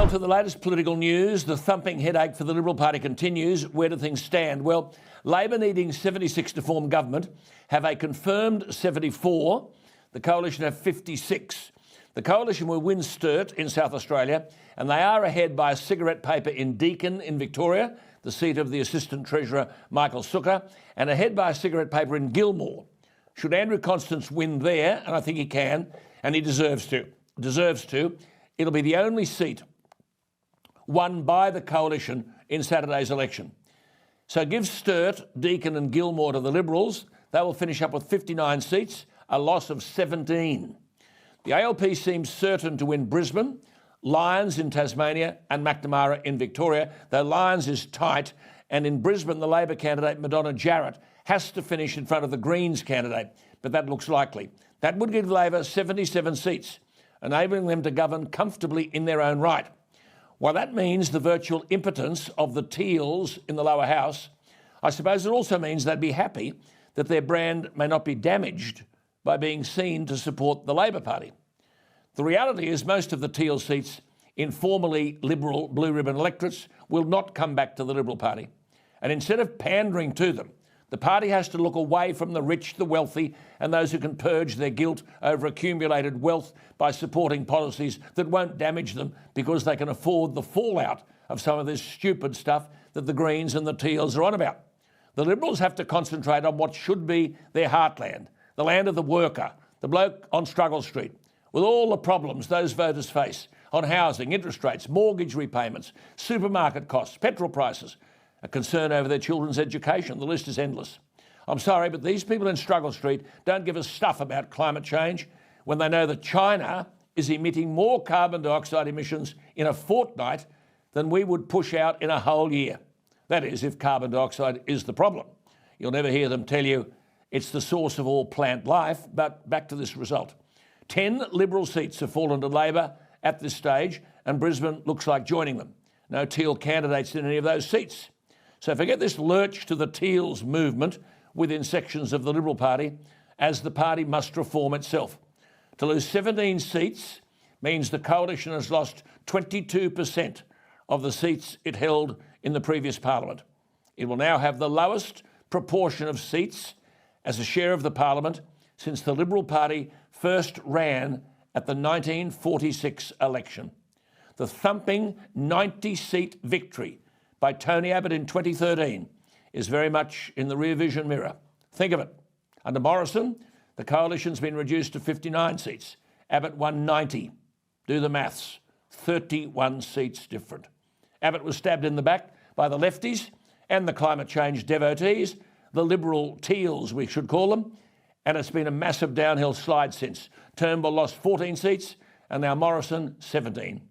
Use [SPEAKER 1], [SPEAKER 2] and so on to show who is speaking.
[SPEAKER 1] Well, to the latest political news, the thumping headache for the Liberal Party continues. Where do things stand? Well, Labor, needing 76 to form government, have a confirmed 74. The Coalition have 56. The Coalition will win Sturt in South Australia, and they are ahead by a cigarette paper in Deakin in Victoria, the seat of the Assistant Treasurer Michael Sukkar, and ahead by a cigarette paper in Gilmore. Should Andrew Constance win there, and I think he can, and he deserves to, it'll be the only seat won by the Coalition in Saturday's election. So give Sturt, Deakin and Gilmore to the Liberals. They will finish up with 59 seats, a loss of 17. The ALP seems certain to win Brisbane, Lyons in Tasmania and McNamara in Victoria, though Lyons is tight, and in Brisbane the Labor candidate Madonna Jarrett has to finish in front of the Greens candidate, but that looks likely. That would give Labor 77 seats, enabling them to govern comfortably in their own right. While that means the virtual impotence of the Teals in the lower house, I suppose it also means they'd be happy that their brand may not be damaged by being seen to support the Labor Party. The reality is most of the Teal seats in formerly Liberal blue ribbon electorates will not come back to the Liberal Party. And instead of pandering to them, the party has to look away from the rich, the wealthy, and those who can purge their guilt over accumulated wealth by supporting policies that won't damage them because they can afford the fallout of some of this stupid stuff that the Greens and the Teals are on about. The Liberals have to concentrate on what should be their heartland, the land of the worker, the bloke on Struggle Street, with all the problems those voters face on housing, interest rates, mortgage repayments, supermarket costs, petrol prices, a concern over their children's education. The list is endless. I'm sorry, but these people in Struggle Street don't give a stuff about climate change when they know that China is emitting more carbon dioxide emissions in a fortnight than we would push out in a whole year. That is, if carbon dioxide is the problem. You'll never hear them tell you it's the source of all plant life, but back to this result. 10 Liberal seats have fallen to Labor at this stage, and Brisbane looks like joining them. No Teal candidates in any of those seats. So forget this lurch to the Teals movement within sections of the Liberal Party, as the party must reform itself. To lose 17 seats means the Coalition has lost 22% of the seats it held in the previous Parliament. It will now have the lowest proportion of seats as a share of the Parliament since the Liberal Party first ran at the 1946 election. The thumping 90-seat victory by Tony Abbott in 2013 is very much in the rear vision mirror. Think of it. Under Morrison, the Coalition's been reduced to 59 seats. Abbott won 90. Do the maths. 31 seats different. Abbott was stabbed in the back by the lefties and the climate change devotees, the Liberal Teals we should call them, and it's been a massive downhill slide since. Turnbull lost 14 seats and now Morrison 17.